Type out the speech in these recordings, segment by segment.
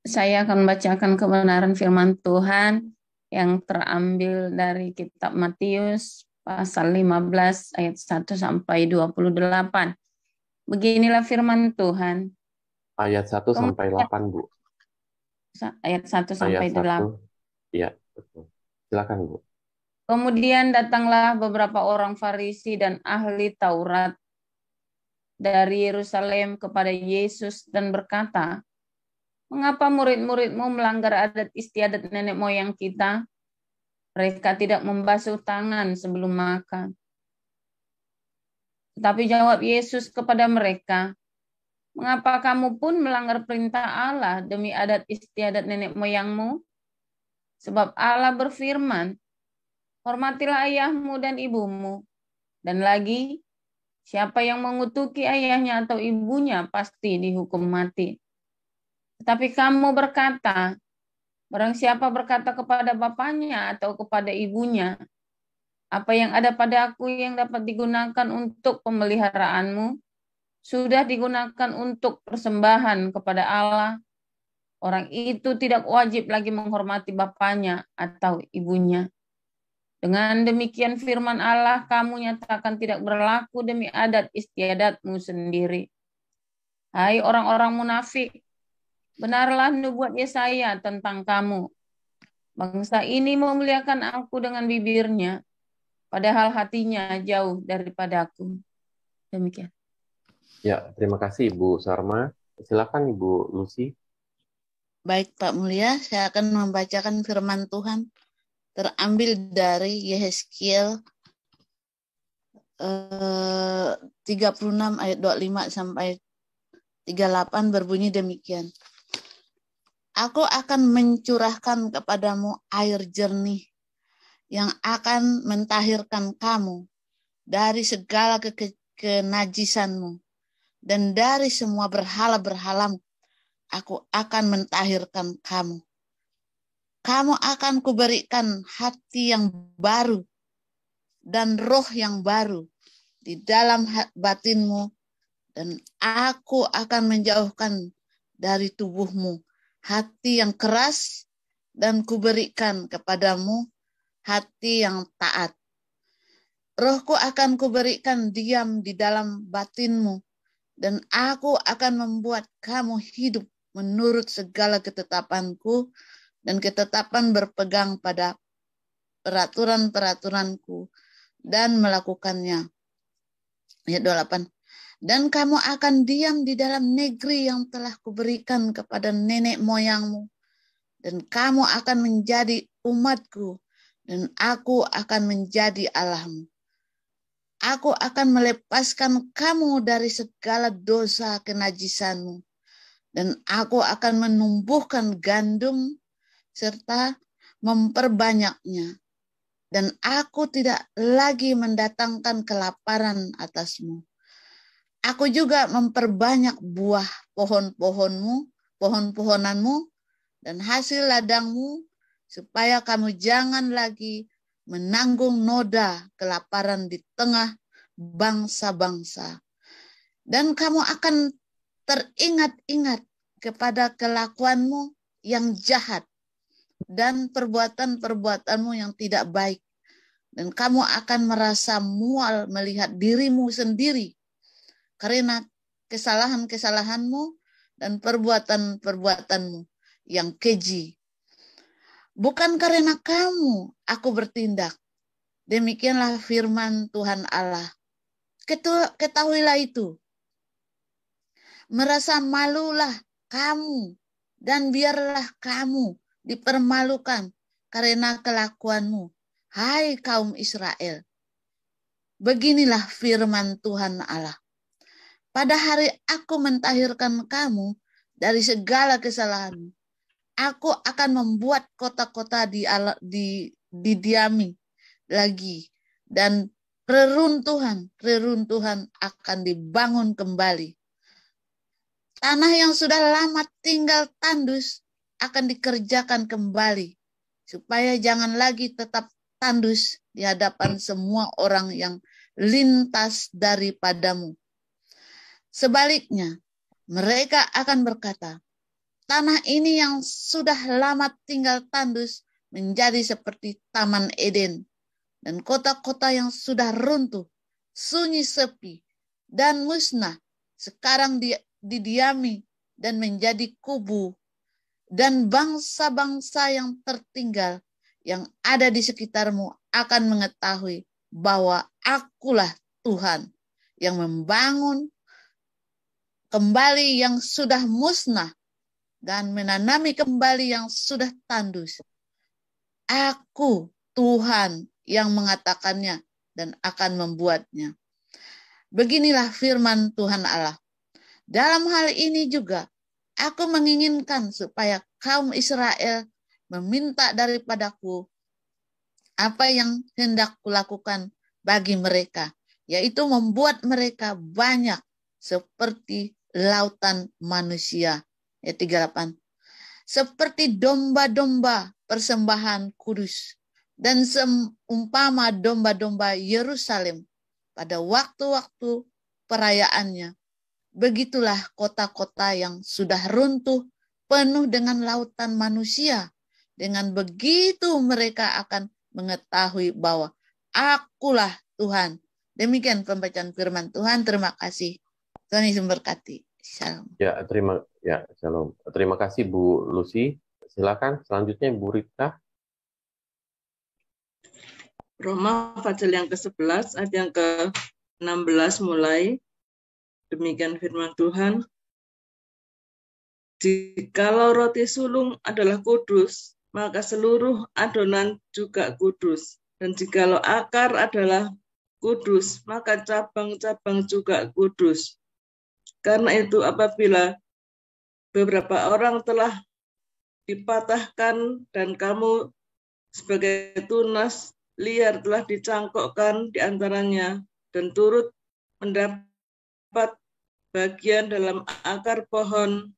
Saya akan membacakan kebenaran firman Tuhan yang terambil dari kitab Matius pasal 15 ayat 1 sampai 28. Beginilah firman Tuhan. Ayat 1 sampai 8, Bu. Ayat 1 Ayat sampai 1, 8. ya, betul. Silakan, Bu. Kemudian datanglah beberapa orang Farisi dan ahli Taurat dari Yerusalem kepada Yesus dan berkata, "Mengapa murid-muridmu melanggar adat istiadat nenek moyang kita? Mereka tidak membasuh tangan sebelum makan." Tetapi jawab Yesus kepada mereka, "Mengapa kamu pun melanggar perintah Allah demi adat istiadat nenek moyangmu? Sebab Allah berfirman, hormatilah ayahmu dan ibumu. Dan lagi, siapa yang mengutuki ayahnya atau ibunya pasti dihukum mati. Tetapi kamu berkata, barang siapa berkata kepada bapaknya atau kepada ibunya, apa yang ada pada aku yang dapat digunakan untuk pemeliharaanmu, sudah digunakan untuk persembahan kepada Allah, orang itu tidak wajib lagi menghormati bapaknya atau ibunya. Dengan demikian firman Allah kamu nyatakan tidak berlaku demi adat istiadatmu sendiri. Hai orang-orang munafik, benarlah nubuat Yesaya tentang kamu. Bangsa ini memuliakan aku dengan bibirnya, padahal hatinya jauh daripadaku." Demikian. Ya, terima kasih, Ibu Sarma. Silakan, Ibu Lucy. Baik Pak Mulia, saya akan membacakan firman Tuhan terambil dari Yehezkiel 36 ayat 25 sampai 38 berbunyi demikian. Aku akan mencurahkan kepadamu air jernih yang akan mentahirkan kamu dari segala kenajisanmu, dan dari semua berhala-berhalamu aku akan mentahirkan kamu. Kamu akan kuberikan hati yang baru dan roh yang baru di dalam batinmu, dan aku akan menjauhkan dari tubuhmu hati yang keras, dan kuberikan kepadamu hati yang taat. Rohku akan kuberikan diam di dalam batinmu, dan aku akan membuat kamu hidup menurut segala ketetapanku dan ketetapan berpegang pada peraturan-peraturanku dan melakukannya. Ayat 28. Dan kamu akan diam di dalam negeri yang telah kuberikan kepada nenek moyangmu, dan kamu akan menjadi umatku, dan aku akan menjadi Allahmu. Aku akan melepaskan kamu dari segala dosa kenajisanmu, dan aku akan menumbuhkan gandum serta memperbanyaknya, dan aku tidak lagi mendatangkan kelaparan atasmu. Aku juga memperbanyak buah pohon-pohonanmu, dan hasil ladangmu, supaya kamu jangan lagi menanggung noda kelaparan di tengah bangsa-bangsa. Dan kamu akan teringat-ingat kepada kelakuanmu yang jahat dan perbuatan-perbuatanmu yang tidak baik. Dan kamu akan merasa mual melihat dirimu sendiri karena kesalahan-kesalahanmu dan perbuatan-perbuatanmu yang keji. Bukan karena kamu aku bertindak. Demikianlah firman Tuhan Allah. Ketahuilah itu. Merasa malulah kamu, dan biarlah kamu dipermalukan karena kelakuanmu, hai kaum Israel. Beginilah firman Tuhan Allah. Pada hari aku mentahirkan kamu dari segala kesalahanmu, aku akan membuat kota-kota didiami lagi, dan reruntuhan akan dibangun kembali. Tanah yang sudah lama tinggal tandus akan dikerjakan kembali, supaya jangan lagi tetap tandus di hadapan semua orang yang lintas daripadamu. Sebaliknya, mereka akan berkata, tanah ini yang sudah lama tinggal tandus menjadi seperti Taman Eden, dan kota-kota yang sudah runtuh, sunyi sepi, dan musnah, sekarang didiami dan menjadi kubu, dan bangsa-bangsa yang tertinggal yang ada di sekitarmu akan mengetahui bahwa Akulah Tuhan yang membangun kembali yang sudah musnah dan menanami kembali yang sudah tandus. Aku Tuhan yang mengatakannya dan akan membuatnya. Beginilah firman Tuhan Allah. Dalam hal ini juga, aku menginginkan supaya kaum Israel meminta daripadaku apa yang hendak kulakukan bagi mereka, yaitu membuat mereka banyak seperti lautan manusia. Ayat 38. Seperti domba-domba persembahan kudus dan seumpama domba-domba Yerusalem pada waktu-waktu perayaannya. Begitulah kota-kota yang sudah runtuh penuh dengan lautan manusia. Dengan begitu mereka akan mengetahui bahwa Akulah Tuhan. Demikian pembacaan firman Tuhan. Terima kasih. Tuhan Yesus memberkati. Shalom. Shalom. Terima kasih Bu Lucy. Silakan selanjutnya Bu Rita. Roma pasal yang ke-11 ayat yang ke-16 mulai. Demikian firman Tuhan. Jikalau roti sulung adalah kudus, maka seluruh adonan juga kudus. Dan jikalau akar adalah kudus, maka cabang-cabang juga kudus. Karena itu apabila beberapa orang telah dipatahkan dan kamu sebagai tunas liar telah dicangkokkan di antaranya dan turut mendapat bagian dalam akar pohon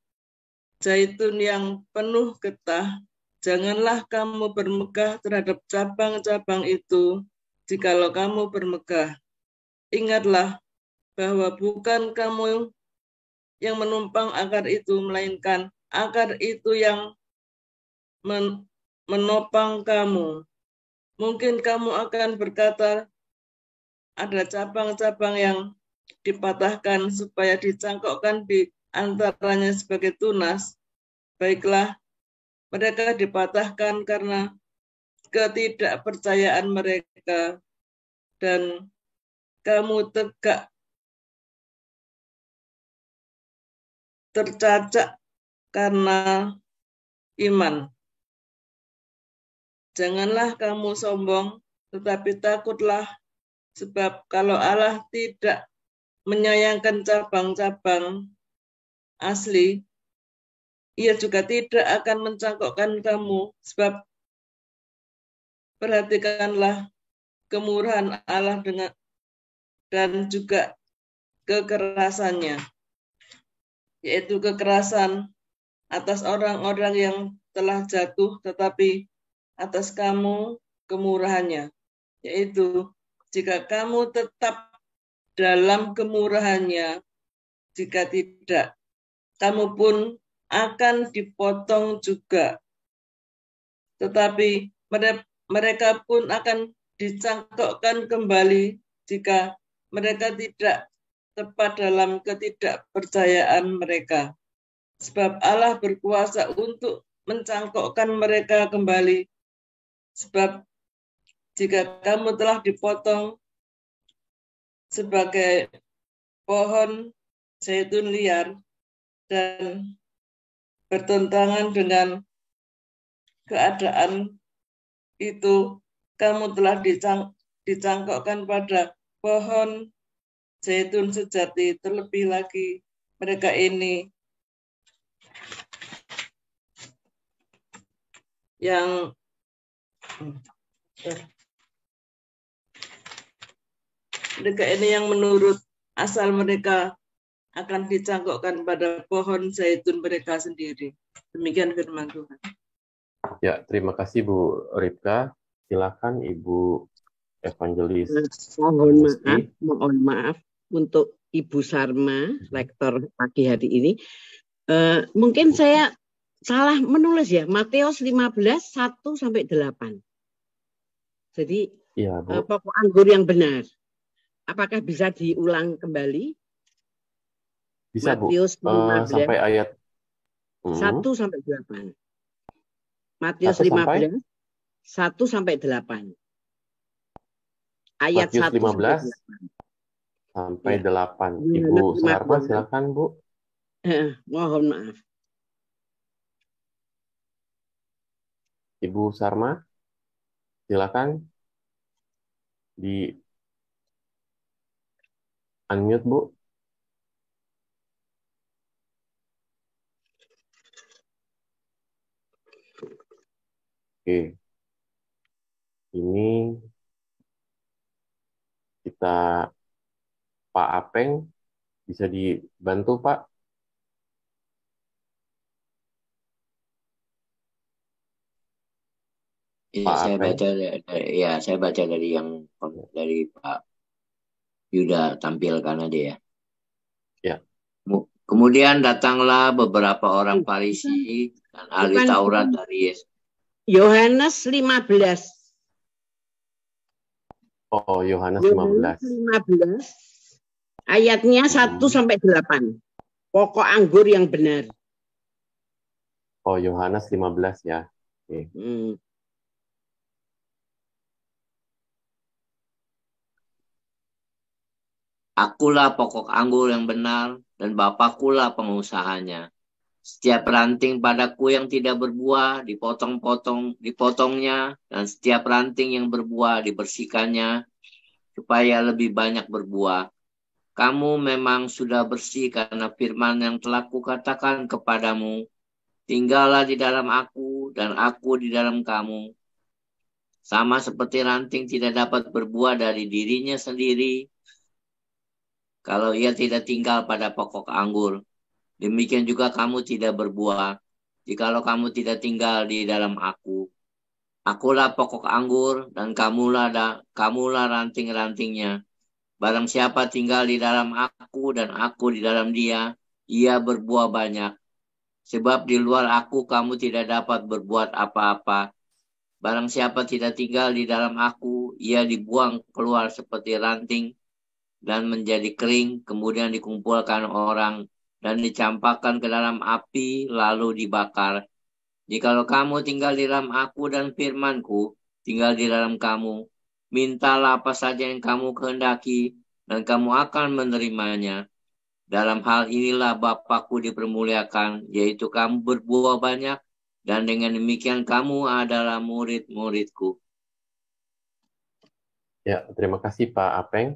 zaitun yang penuh getah, janganlah kamu bermegah terhadap cabang-cabang itu, jikalau kamu bermegah. Ingatlah bahwa bukan kamu yang menumpang akar itu, melainkan akar itu yang menopang kamu. Mungkin kamu akan berkata, ada cabang-cabang yang dipatahkan supaya dicangkokkan di antaranya sebagai tunas. Baiklah, mereka dipatahkan karena ketidakpercayaan mereka, dan kamu tegak tercacak karena iman. Janganlah kamu sombong, tetapi takutlah, sebab kalau Allah tidak menyayangkan cabang-cabang asli, Ia juga tidak akan mencangkokkan kamu, sebab perhatikanlah kemurahan Allah dan juga kekerasannya, yaitu kekerasan atas orang-orang yang telah jatuh, tetapi atas kamu kemurahannya, yaitu jika kamu tetap dalam kemurahannya, jika tidak, kamu pun akan dipotong juga. Tetapi mereka pun akan dicangkokkan kembali jika mereka tidak tepat dalam ketidakpercayaan mereka. Sebab Allah berkuasa untuk mencangkokkan mereka kembali. Sebab jika kamu telah dipotong sebagai pohon zaitun liar dan bertentangan dengan keadaan itu, kamu telah dicangkokkan pada pohon zaitun sejati. Terlebih lagi mereka ini yang menurut asal mereka akan dicangkokkan pada pohon zaitun mereka sendiri. Demikian firman Tuhan. Ya, terima kasih Bu Ripka. Silakan Ibu Evangelis. Mohon maaf untuk Ibu Sarma, lektor pagi hari ini. Mungkin saya salah menulis ya, Matius 15, 1 sampai 8. Jadi Iya, Bu. pokok anggur yang benar. Apakah bisa diulang kembali? Bisa, Bu. Matius 15, Sampai ayat 1 sampai 8. Matius 1 sampai 15, 1 sampai 8. Ayat Matius 1 15 sampai 8. Ibu Sarma, silakan, Bu. Mohon maaf. Ibu Sarma, silakan di unmute, Bu. Oke. Ini kita Pak Apeng, bisa dibantu, Pak? Iya, saya baca dari yang dari Pak Yuda tampilkan aja ya. Ya. Kemudian datanglah beberapa orang Farisi dan ahli Taurat dari Yesus. Yohanes 15. Oh, Yohanes 15. 15. Ayatnya 1 sampai 8. Pokok anggur yang benar. Oh, Yohanes 15 ya. Oke. Akulah pokok anggur yang benar dan Bapakulah pengusahanya. Setiap ranting padaku yang tidak berbuah dipotongnya, dan setiap ranting yang berbuah dibersihkannya, supaya lebih banyak berbuah. Kamu memang sudah bersih karena firman yang telah kukatakan kepadamu. Tinggallah di dalam aku dan aku di dalam kamu. Sama seperti ranting tidak dapat berbuah dari dirinya sendiri kalau ia tidak tinggal pada pokok anggur. Demikian juga kamu tidak berbuah jikalau kamu tidak tinggal di dalam aku. Akulah pokok anggur dan kamulah ranting-rantingnya. Barang siapa tinggal di dalam aku dan aku di dalam dia, ia berbuah banyak. Sebab di luar aku kamu tidak dapat berbuat apa-apa. Barang siapa tidak tinggal di dalam aku, ia dibuang keluar seperti ranting dan menjadi kering, kemudian dikumpulkan orang dan dicampakkan ke dalam api, lalu dibakar. Jikalau kamu tinggal di dalam aku dan firmanku tinggal di dalam kamu, mintalah apa saja yang kamu kehendaki, dan kamu akan menerimanya. Dalam hal inilah Bapakku dipermuliakan, yaitu kamu berbuah banyak, dan dengan demikian kamu adalah murid-muridku. Ya, terima kasih Pak Apeng.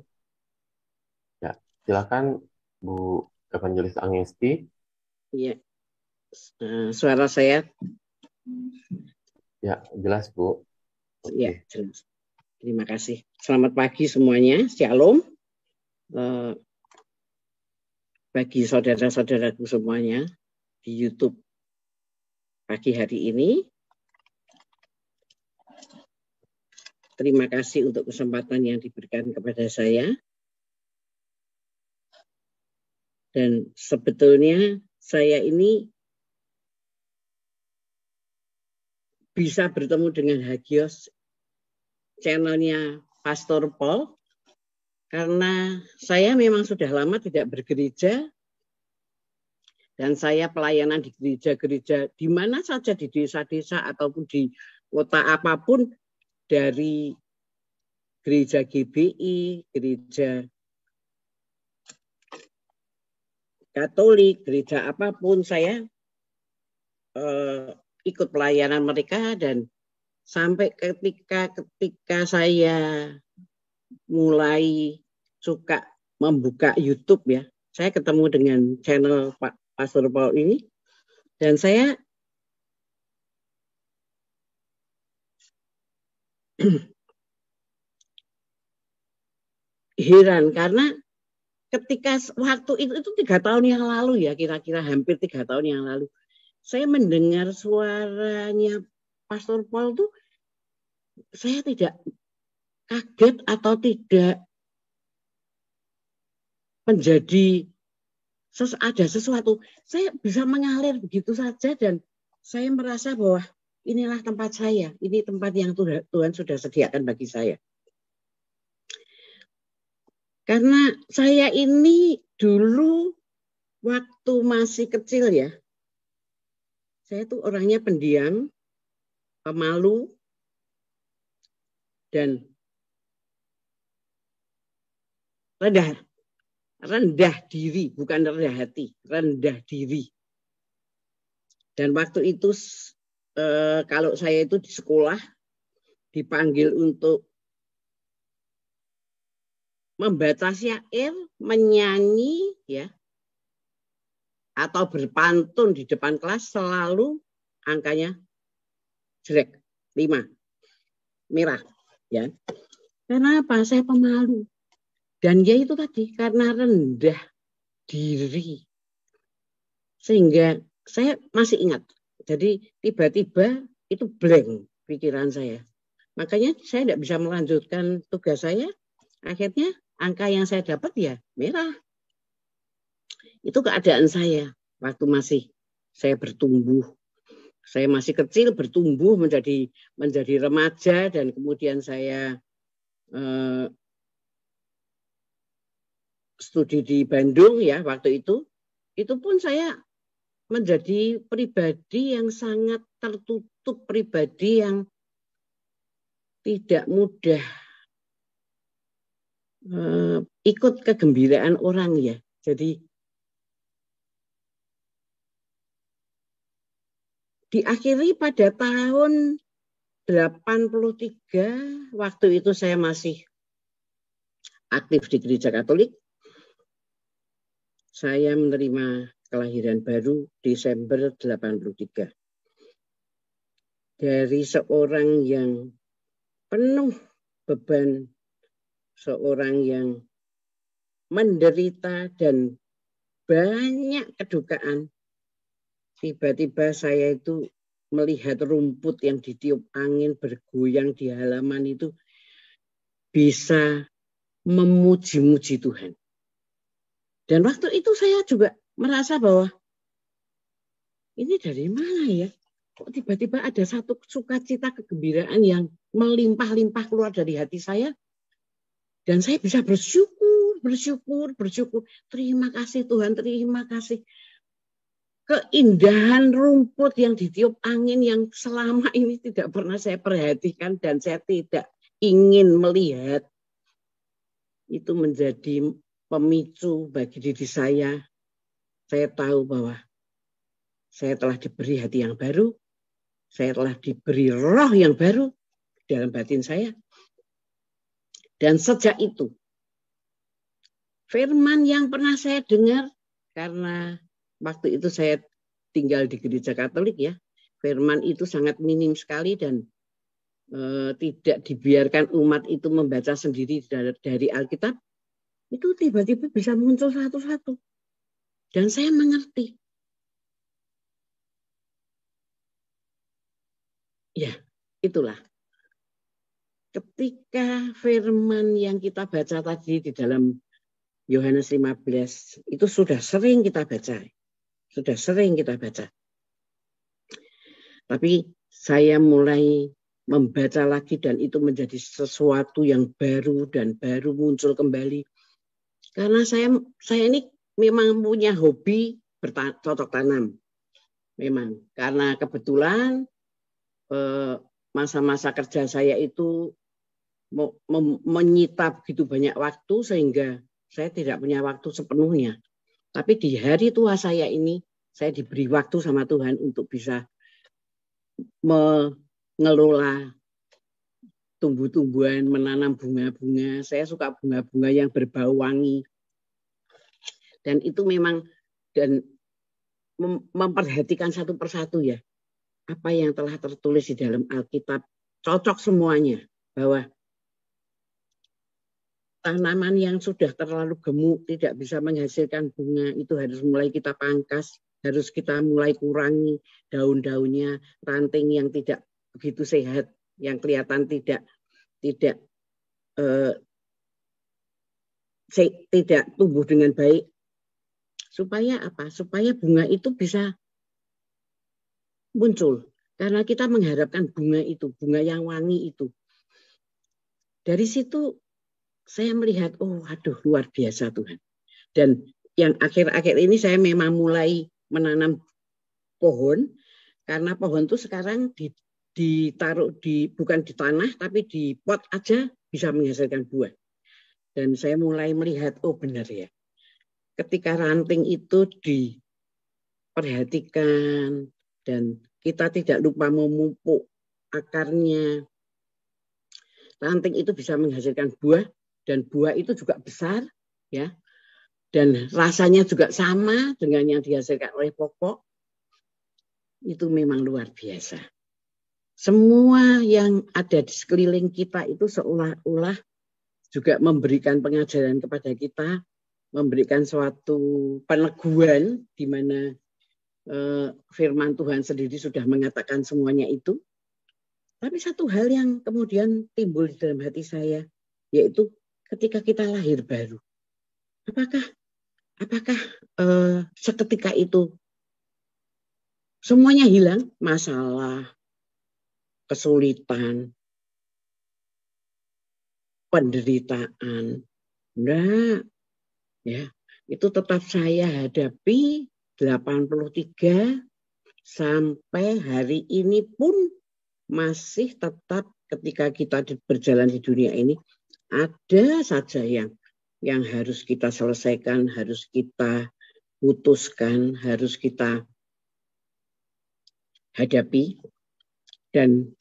Ya, silakan Bu Evangelis Angesti. Iya. Suara saya? Ya, jelas Bu. Iya, jelas. Terima kasih. Selamat pagi semuanya. Shalom. Bagi saudara-saudaraku semuanya di YouTube pagi hari ini. Terima kasih untuk kesempatan yang diberikan kepada saya. Dan sebetulnya saya ini bisa bertemu dengan Hagios channelnya Pastor Paul karena saya memang sudah lama tidak bergereja dan saya pelayanan di gereja-gereja di mana saja di desa-desa ataupun di kota apapun, dari gereja GBI, gereja Katolik, gereja apapun, saya ikut pelayanan mereka. Dan sampai ketika saya mulai suka membuka YouTube ya, saya ketemu dengan channel Pak Pastor Paul ini, dan saya heran karena ketika waktu itu 3 tahun yang lalu ya, kira-kira hampir 3 tahun yang lalu, saya mendengar suaranya Pastor Paul tuh, saya tidak kaget atau tidak menjadi ada sesuatu. Saya bisa mengalir begitu saja dan saya merasa bahwa inilah tempat saya, ini tempat yang Tuhan sudah sediakan bagi saya. Karena saya ini dulu waktu masih kecil ya, saya tuh orangnya pendiam, pemalu, dan rendah diri, bukan rendah hati, rendah diri. Dan waktu itu kalau saya itu di sekolah dipanggil untuk membaca syair, menyanyi, ya, atau berpantun di depan kelas, selalu angkanya jelek, 5, merah, ya. Karena apa? Saya pemalu. Dan ya itu tadi, karena rendah diri. Sehingga saya masih ingat. Jadi tiba-tiba itu blank pikiran saya. Makanya saya tidak bisa melanjutkan tugas saya. Akhirnya angka yang saya dapat ya merah. Itu keadaan saya waktu masih saya bertumbuh. Saya masih kecil bertumbuh menjadi remaja, dan kemudian saya studi di Bandung ya waktu itu pun saya menjadi pribadi yang sangat tertutup, pribadi yang tidak mudah ikut kegembiraan orang ya. Jadi diakhiri pada tahun 83, waktu itu saya masih aktif di Gereja Katolik. Saya menerima kelahiran baru Desember 83. Dari seorang yang penuh beban, seorang yang menderita dan banyak kedukaan, tiba-tiba saya itu melihat rumput yang ditiup angin bergoyang di halaman itu bisa memuji-muji Tuhan. Dan waktu itu saya juga merasa bahwa ini dari mana ya? Kok tiba-tiba ada satu sukacita, kegembiraan yang melimpah-limpah keluar dari hati saya. Dan saya bisa bersyukur. Terima kasih Tuhan, terima kasih. Keindahan rumput yang ditiup angin yang selama ini tidak pernah saya perhatikan dan saya tidak ingin melihat. Itu menjadi pemicu bagi diri saya. Saya tahu bahwa saya telah diberi hati yang baru. Saya telah diberi roh yang baru dalam batin saya. Dan sejak itu, firman yang pernah saya dengar, karena waktu itu saya tinggal di Gereja Katolik ya, firman itu sangat minim sekali dan tidak dibiarkan umat itu membaca sendiri dari Alkitab. Itu tiba-tiba bisa muncul satu-satu. Dan saya mengerti. Ya, itulah. Ketika firman yang kita baca tadi di dalam Yohanes 15, itu sudah sering kita baca. Tapi saya mulai membaca lagi dan itu menjadi sesuatu yang baru dan baru muncul kembali. Karena saya ini memang punya hobi bercocok tanam. Memang. Karena kebetulan masa-masa kerja saya itu menyita begitu banyak waktu sehingga saya tidak punya waktu sepenuhnya. Tapi di hari tua saya ini, saya diberi waktu sama Tuhan untuk bisa mengelola tumbuh-tumbuhan, menanam bunga-bunga. Saya suka bunga-bunga yang berbau wangi. Dan itu memang dan memperhatikan satu persatu ya. Apa yang telah tertulis di dalam Alkitab cocok semuanya, bahwa tanaman yang sudah terlalu gemuk tidak bisa menghasilkan bunga, itu harus mulai kita pangkas, harus kita mulai kurangi daun-daunnya, ranting yang tidak begitu sehat, yang kelihatan tidak tumbuh dengan baik. Supaya apa? Supaya bunga itu bisa muncul. Karena kita mengharapkan bunga itu, bunga yang wangi itu. Dari situ saya melihat, oh aduh luar biasa Tuhan. Dan yang akhir-akhir ini saya memang mulai menanam pohon. Karena pohon itu sekarang ditaruh bukan di tanah, tapi di pot aja bisa menghasilkan buah. Dan saya mulai melihat, oh benar ya. Ketika ranting itu diperhatikan dan kita tidak lupa memupuk akarnya, ranting itu bisa menghasilkan buah dan buah itu juga besar, ya. Dan rasanya juga sama dengan yang dihasilkan oleh pokok. Itu memang luar biasa. Semua yang ada di sekeliling kita itu seolah-olah juga memberikan pengajaran kepada kita, memberikan suatu peneguhan di mana firman Tuhan sendiri sudah mengatakan semuanya itu. Tapi satu hal yang kemudian timbul di dalam hati saya, yaitu ketika kita lahir baru. Apakah seketika itu semuanya hilang? Masalah, kesulitan, penderitaan. Enggak. Ya, itu tetap saya hadapi 83 sampai hari ini pun masih tetap ketika kita berjalan di dunia ini ada saja yang harus kita selesaikan, harus kita putuskan, harus kita hadapi. Dan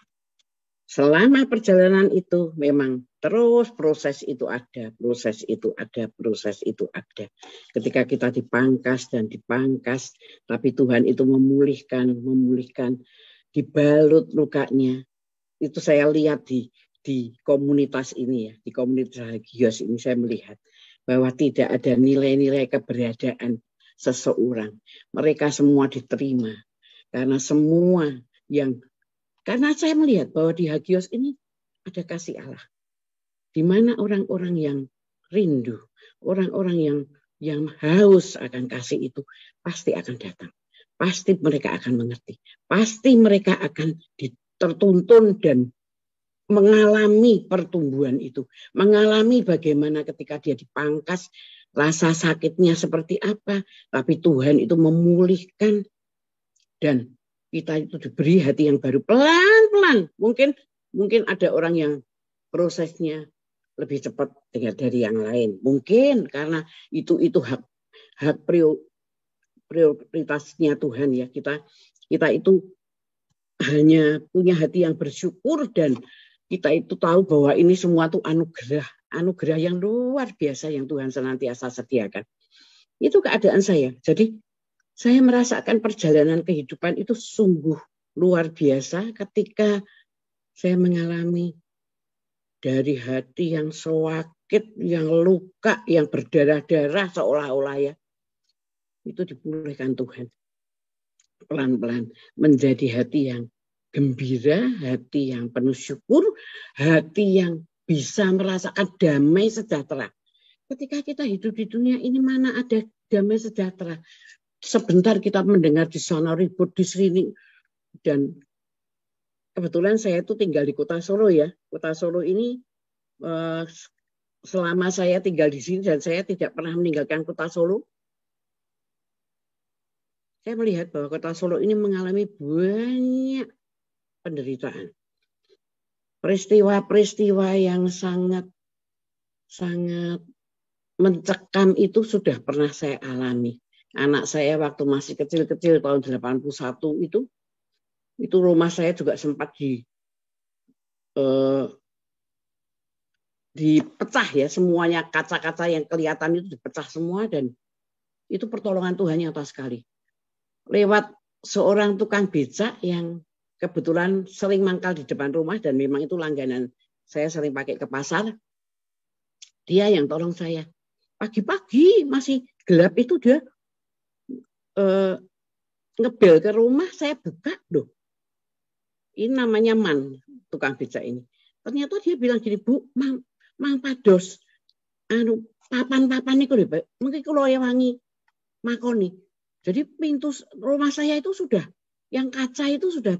selama perjalanan itu memang terus proses itu ada. Ketika kita dipangkas dan dipangkas, tapi Tuhan itu memulihkan, dibalut lukanya. Itu saya lihat di komunitas ini ya, di komunitas Hagios ini saya melihat bahwa tidak ada nilai-nilai keberadaan seseorang. Mereka semua diterima karena karena saya melihat bahwa di Hagios ini ada kasih Allah. Di mana orang-orang yang rindu, orang-orang yang haus akan kasih itu pasti akan datang. Pasti mereka akan mengerti. Pasti mereka akan tertuntun dan mengalami pertumbuhan itu. Mengalami bagaimana ketika dia dipangkas, rasa sakitnya seperti apa. Tapi Tuhan itu memulihkan dan kita itu diberi hati yang baru pelan-pelan. Mungkin ada orang yang prosesnya lebih cepat dari yang lain. Mungkin karena itu hak prioritasnya Tuhan ya. Kita itu hanya punya hati yang bersyukur dan kita itu tahu bahwa ini semua tuh anugerah yang luar biasa yang Tuhan senantiasa sediakan. Itu keadaan saya. Jadi saya merasakan perjalanan kehidupan itu sungguh luar biasa ketika saya mengalami dari hati yang sakit, yang luka, yang berdarah-darah seolah-olah ya. Itu dipulihkan Tuhan. Pelan-pelan menjadi hati yang gembira, hati yang penuh syukur, hati yang bisa merasakan damai sejahtera. Ketika kita hidup di dunia ini mana ada damai sejahtera. Sebentar kita mendengar di sana ribut di sini. Dan kebetulan saya itu tinggal di Kota Solo ya. Kota Solo ini selama saya tinggal di sini dan saya tidak pernah meninggalkan Kota Solo. Saya melihat bahwa Kota Solo ini mengalami banyak penderitaan. Peristiwa-peristiwa yang sangat mencekam itu sudah pernah saya alami. Anak saya waktu masih kecil-kecil tahun 81 itu rumah saya juga sempat dipecah ya, semuanya kaca-kaca yang kelihatan itu dipecah semua dan itu pertolongan Tuhan nyata sekali. Lewat seorang tukang becak yang kebetulan sering mangkal di depan rumah dan memang itu langganan saya sering pakai ke pasar. Dia yang tolong saya. Pagi-pagi masih gelap itu dia ngebel ke rumah, saya buka loh. Ini namanya Man, tukang becak ini. Ternyata dia bilang gini, Bu, Mang Pados, papan-papan niku lho, mungkin kula wangi makoni. Jadi pintu rumah saya itu sudah Yang kaca itu sudah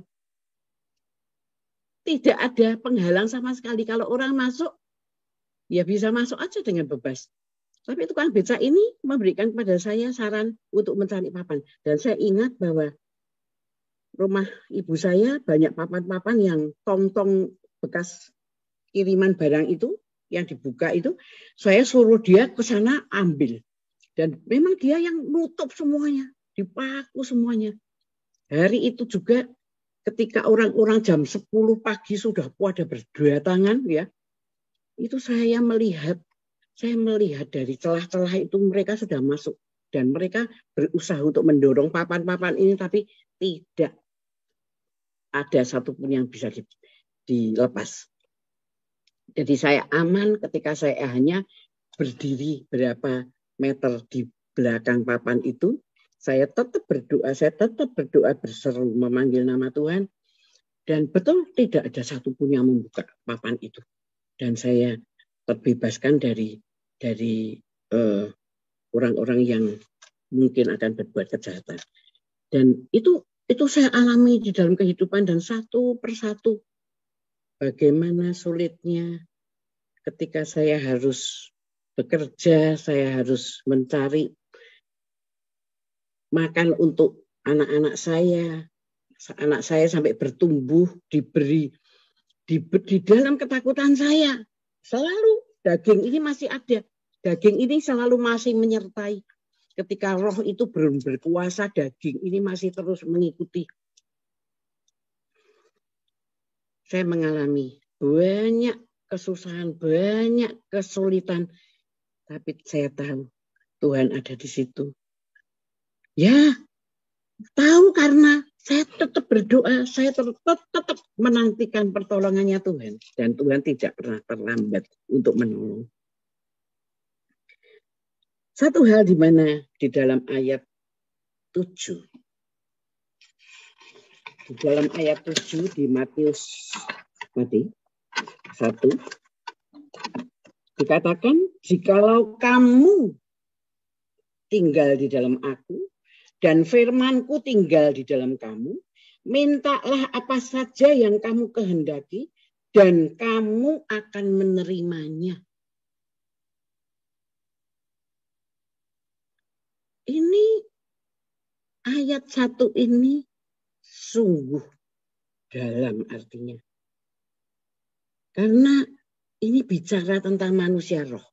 tidak ada penghalang sama sekali. Kalau orang masuk, ya bisa masuk aja dengan bebas. Tapi tukang beca ini memberikan kepada saya saran untuk mencari papan. Dan saya ingat bahwa rumah ibu saya banyak papan-papan yang tong-tong bekas kiriman barang itu, yang dibuka itu, saya suruh dia ke sana ambil. Dan memang dia yang nutup semuanya, dipaku semuanya. Hari itu juga ketika orang-orang jam 10 pagi sudah pada berdatangan, ya, itu saya melihat dari celah-celah itu mereka sudah masuk dan mereka berusaha untuk mendorong papan-papan ini, tapi tidak ada satupun yang bisa dilepas. Jadi saya aman ketika saya hanya berdiri berapa meter di belakang papan itu. Saya tetap berdoa berseru memanggil nama Tuhan. Dan betul tidak ada satupun yang membuka papan itu. Dan saya terbebaskan dari orang-orang yang mungkin akan berbuat kejahatan. Dan itu saya alami di dalam kehidupan, dan satu persatu bagaimana sulitnya ketika saya harus bekerja, saya harus mencari makan untuk anak-anak saya. Anak saya sampai bertumbuh diberi di dalam ketakutan saya. Selalu daging ini masih ada. Daging ini selalu masih menyertai. Ketika roh itu belum berkuasa, daging ini masih terus mengikuti. Saya mengalami banyak kesusahan, banyak kesulitan. Tapi saya tahu Tuhan ada di situ. Ya, tahu karena saya tetap berdoa, saya tetap menantikan pertolongannya Tuhan. Dan Tuhan tidak pernah terlambat untuk menolong. Satu hal di mana di dalam ayat 7. Di dalam ayat 7 di Matius 1 dikatakan, jikalau kamu tinggal di dalam aku dan firman-Ku tinggal di dalam kamu, mintalah apa saja yang kamu kehendaki dan kamu akan menerimanya. Ini ayat 1 ini sungguh dalam artinya. Karena ini bicara tentang manusia roh.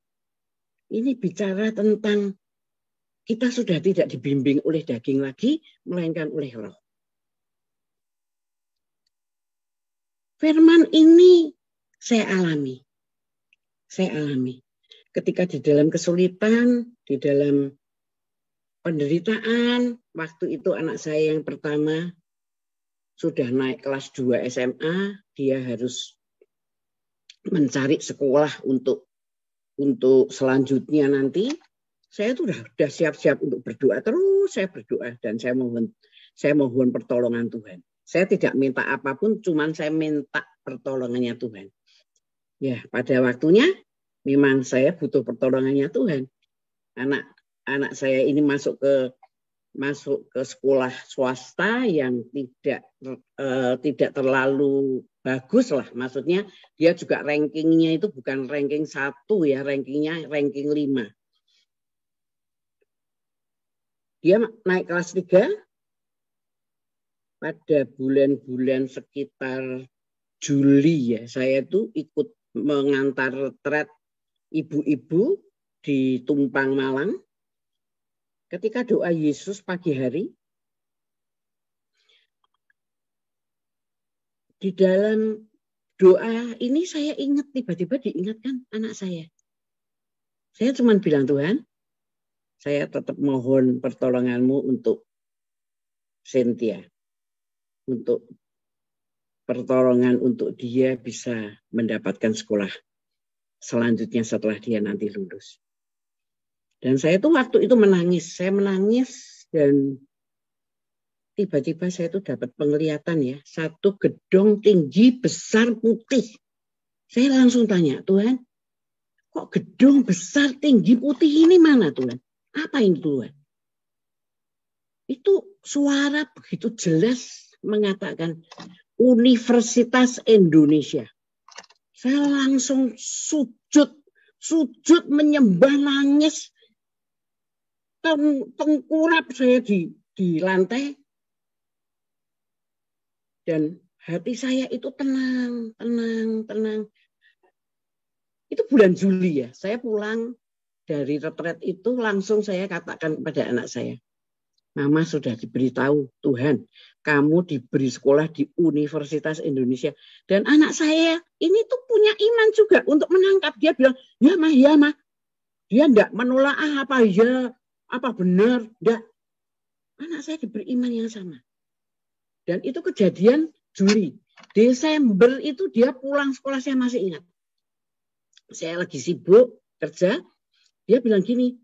Ini bicara tentang kita sudah tidak dibimbing oleh daging lagi, melainkan oleh roh. Firman ini saya alami. Ketika di dalam kesulitan, di dalam penderitaan, waktu itu anak saya yang pertama sudah naik kelas 2 SMA, dia harus mencari sekolah untuk selanjutnya nanti. Saya tuh udah siap-siap untuk berdoa, terus saya berdoa dan saya mohon pertolongan Tuhan. Saya tidak minta apapun, cuman saya minta pertolongannya Tuhan. Ya, pada waktunya memang saya butuh pertolongannya Tuhan. Anak saya ini masuk ke sekolah swasta yang tidak terlalu bagus lah. Maksudnya dia juga rankingnya itu bukan ranking 1 ya, rankingnya ranking 5. Dia naik kelas 3 pada bulan-bulan sekitar Juli ya. Saya tuh ikut mengantar retret ibu-ibu di Tumpang, Malang. Ketika doa Yesus pagi hari, di dalam doa ini saya ingat, tiba-tiba diingatkan anak saya. Saya cuma bilang, Tuhan, saya tetap mohon pertolongan-Mu untuk Cynthia. Untuk pertolongan untuk dia bisa mendapatkan sekolah selanjutnya setelah dia nanti lulus. Dan saya tuh waktu itu menangis. Saya menangis dan tiba-tiba saya tuh dapat penglihatan ya. Satu gedung tinggi, besar, putih. Saya langsung tanya, Tuhan, kok gedung besar, tinggi, putih ini mana Tuhan? Apa ini Tuhan? Itu suara begitu jelas mengatakan Universitas Indonesia. Saya langsung sujud menyembah, nangis, tengkurap saya di lantai, dan hati saya itu tenang. Itu bulan Juli ya, saya pulang dari retret itu langsung saya katakan kepada anak saya, Mama sudah diberitahu Tuhan, kamu diberi sekolah di Universitas Indonesia. Dan anak saya ini tuh punya iman juga untuk menangkap. Dia bilang, ya mah. Dia enggak menolak apa benar, enggak. Anak saya diberi iman yang sama. Dan itu kejadian Juli. Desember itu dia pulang sekolah, saya masih ingat. Saya lagi sibuk kerja, dia bilang gini,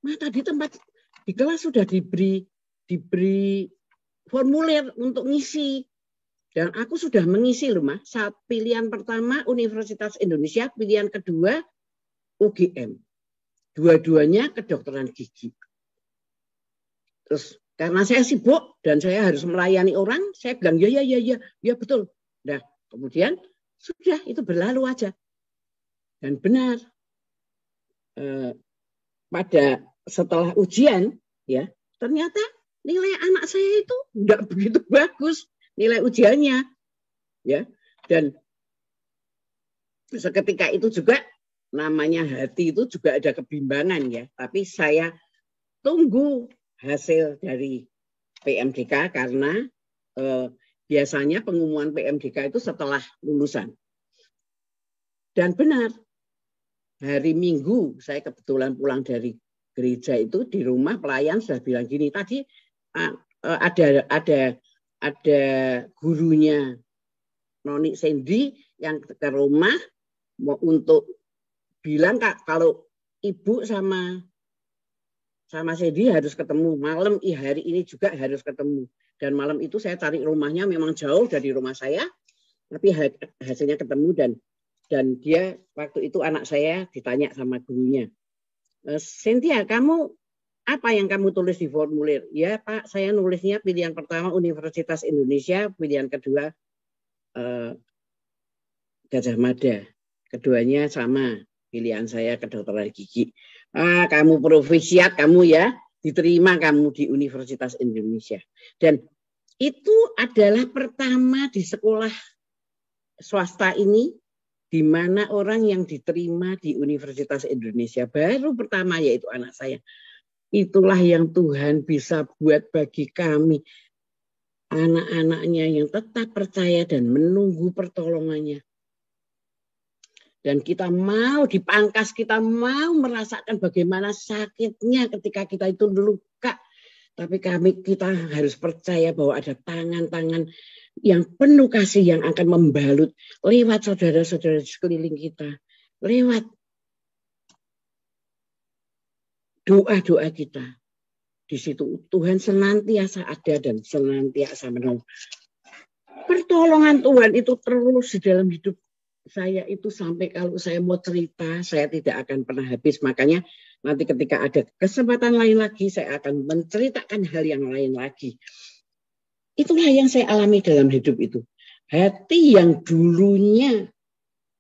Ma tadi tempat di kelas sudah diberi formulir untuk ngisi. Dan aku sudah mengisi loh, Ma. Pilihan pertama Universitas Indonesia, pilihan kedua UGM. Dua-duanya kedokteran gigi. Terus karena saya sibuk dan saya harus melayani orang, saya bilang ya betul. Nah, kemudian sudah itu berlalu aja. Dan benar, pada setelah ujian, ya ternyata nilai anak saya itu enggak begitu bagus nilai ujiannya, ya. Dan seketika itu juga namanya hati itu juga ada kebimbangan ya. Tapi saya tunggu hasil dari PMDK karena biasanya pengumuman PMDK itu setelah lulusan. Dan benar, hari Minggu saya kebetulan pulang dari gereja itu, di rumah pelayan sudah bilang gini, tadi ada gurunya Noni Sandy yang ke rumah mau untuk bilang, Kak, kalau ibu sama Sandy harus ketemu malam, hari ini juga harus ketemu. Dan malam itu saya cari rumahnya, memang jauh dari rumah saya, tapi hasilnya ketemu. Dan dia waktu itu anak saya ditanya sama gurunya, Cynthia, kamu apa yang kamu tulis di formulir? Ya Pak, saya nulisnya pilihan pertama Universitas Indonesia, pilihan kedua Gajah Mada. Keduanya sama, pilihan saya kedokteran gigi. Kamu provisiat kamu ya, diterima kamu di Universitas Indonesia. Dan itu adalah pertama di sekolah swasta ini, di mana orang yang diterima di Universitas Indonesia baru pertama yaitu anak saya. Itulah yang Tuhan bisa buat bagi kami, anak-anaknya yang tetap percaya dan menunggu pertolongannya. Dan kita mau dipangkas, kita mau merasakan bagaimana sakitnya ketika kita itu luka. Tapi kita harus percaya bahwa ada tangan-tangan yang penuh kasih yang akan membalut lewat saudara-saudara di sekeliling kita. Lewat doa-doa kita. Di situ Tuhan senantiasa ada dan senantiasa menolong. Pertolongan Tuhan itu terus di dalam hidup saya itu sampai kalau saya mau cerita, saya tidak akan pernah habis. Makanya nanti ketika ada kesempatan lain lagi, saya akan menceritakan hal yang lain lagi. Itulah yang saya alami dalam hidup itu. Hati yang dulunya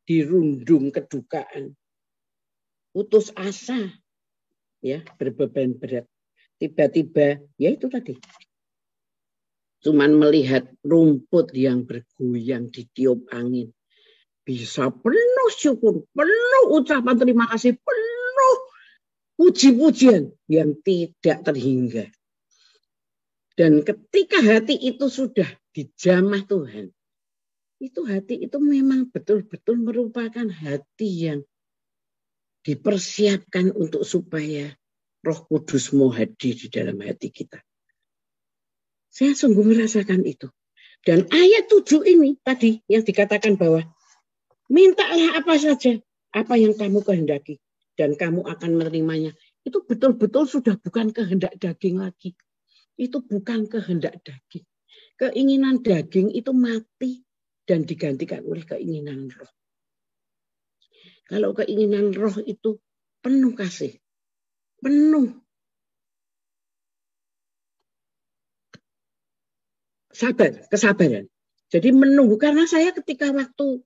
dirundung kedukaan, putus asa, ya berbeban berat. Tiba-tiba, ya itu tadi. Cuman melihat rumput yang bergoyang ditiup angin. Bisa penuh syukur, penuh ucapan terima kasih, penuh puji-pujian yang tidak terhingga. Dan ketika hati itu sudah dijamah Tuhan, itu hati itu memang betul-betul merupakan hati yang dipersiapkan untuk supaya Roh Kudus mau hadir di dalam hati kita. Saya sungguh merasakan itu. Dan ayat 7 ini tadi yang dikatakan bahwa mintalah apa saja, apa yang kamu kehendaki, dan kamu akan menerimanya. Itu betul-betul sudah bukan kehendak daging lagi. Itu bukan kehendak daging. Keinginan daging itu mati dan digantikan oleh keinginan roh. Kalau keinginan roh itu penuh kasih, penuh kesabaran. Jadi menunggu, karena saya ketika waktu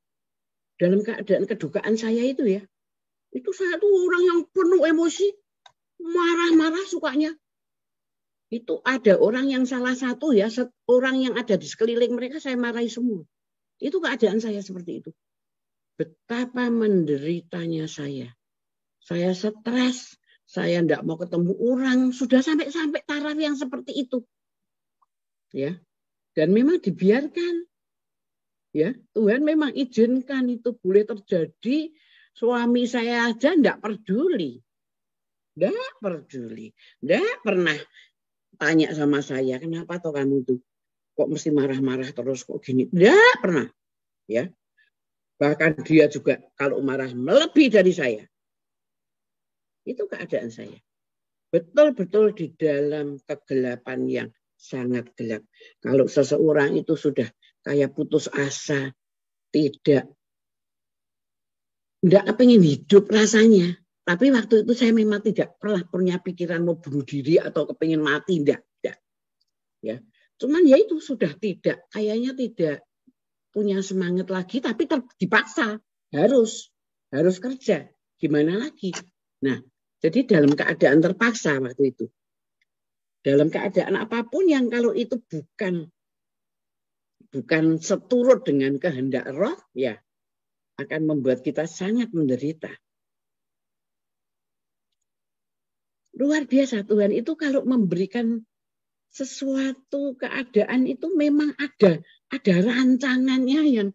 dalam keadaan kedukaan saya itu ya, itu saya tuh orang yang penuh emosi, marah-marah sukanya. Itu ada orang yang salah satu ya, orang yang ada di sekeliling mereka saya marahi semua. Itu keadaan saya seperti itu. Betapa menderitanya saya. Saya stres, saya tidak mau ketemu orang, sudah sampai taraf yang seperti itu. Ya. Dan memang dibiarkan. Ya, Tuhan memang izinkan itu boleh terjadi. Suami saya aja tidak peduli. Tidak peduli. Tidak pernah tanya sama saya, kenapa toh kamu tuh kok mesti marah-marah terus kok gini? Tidak pernah. Ya. Bahkan dia juga kalau marah melebihi dari saya. Itu keadaan saya. Betul-betul di dalam kegelapan yang sangat gelap. Kalau seseorang itu sudah kayak putus asa, tidak kepingin hidup rasanya. Tapi waktu itu saya memang tidak pernah punya pikiran mau bunuh diri atau kepingin mati, tidak. Ya. Cuman ya itu sudah kayaknya tidak punya semangat lagi, tapi dipaksa harus kerja. Gimana lagi? Nah, jadi dalam keadaan terpaksa waktu itu. Dalam keadaan apapun yang kalau itu bukan seturut dengan kehendak roh, ya akan membuat kita sangat menderita. Luar biasa, Tuhan itu kalau memberikan sesuatu keadaan itu memang ada rancangannya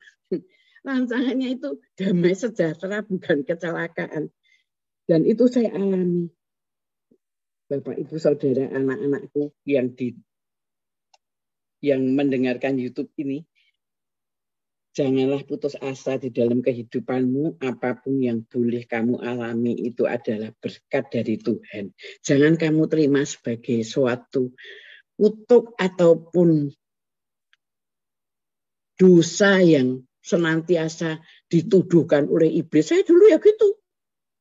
itu damai sejahtera, bukan kecelakaan. Dan itu saya alami. Bapak, Ibu, Saudara, anak-anakku yang mendengarkan YouTube ini, janganlah putus asa di dalam kehidupanmu. Apapun yang boleh kamu alami itu adalah berkat dari Tuhan. Jangan kamu terima sebagai suatu kutuk ataupun dosa yang senantiasa dituduhkan oleh iblis. Saya dulu ya gitu,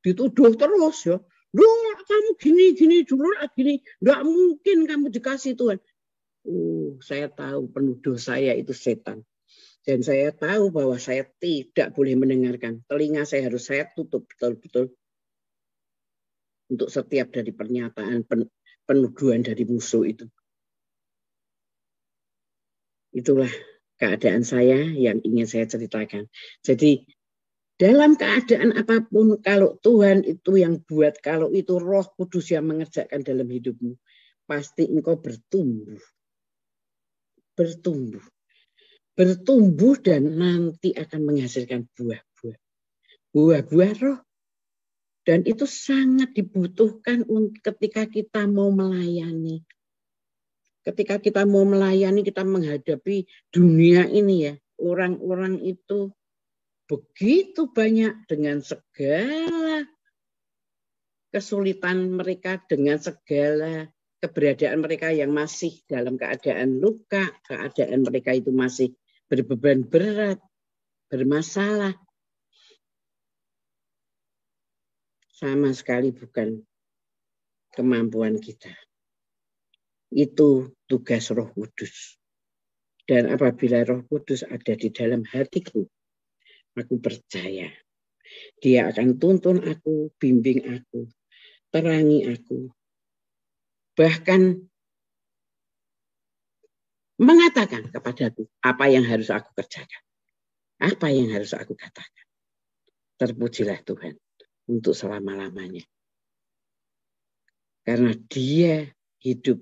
dituduh terus ya. Loh, kamu gini dulu gini, nggak mungkin kamu dikasih Tuhan. Saya tahu penuduh saya itu setan. Dan saya tahu bahwa saya tidak boleh mendengarkan. Telinga saya harus saya tutup betul-betul untuk setiap dari pernyataan penuduhan dari musuh itu. Itulah keadaan saya yang ingin saya ceritakan. Jadi dalam keadaan apapun, kalau Tuhan itu yang buat, kalau itu Roh Kudus yang mengerjakan dalam hidupmu, pasti engkau bertumbuh. Bertumbuh dan nanti akan menghasilkan buah-buah roh. Dan itu sangat dibutuhkan ketika kita mau melayani. Ketika kita mau melayani, kita menghadapi dunia ini ya. Orang-orang itu begitu banyak dengan segala kesulitan mereka, dengan segala keberadaan mereka yang masih dalam keadaan luka, keadaan mereka itu masih berbeban berat, bermasalah. Sama sekali bukan kemampuan kita. Itu tugas Roh Kudus. Dan apabila Roh Kudus ada di dalam hatiku, aku percaya Dia akan tuntun aku, bimbing aku, terangi aku. Bahkan mengatakan kepadaku apa yang harus aku kerjakan. Apa yang harus aku katakan. Terpujilah Tuhan untuk selama-lamanya. Karena Dia hidup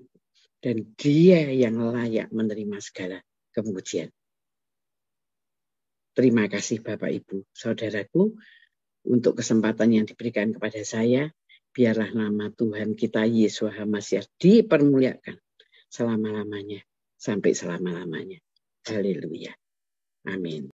dan Dia yang layak menerima segala kemujian. Terima kasih Bapak, Ibu, Saudaraku untuk kesempatan yang diberikan kepada saya. Biarlah nama Tuhan kita Yesus HaMasiah dipermuliakan selama-lamanya sampai selama-lamanya. Haleluya. Amin.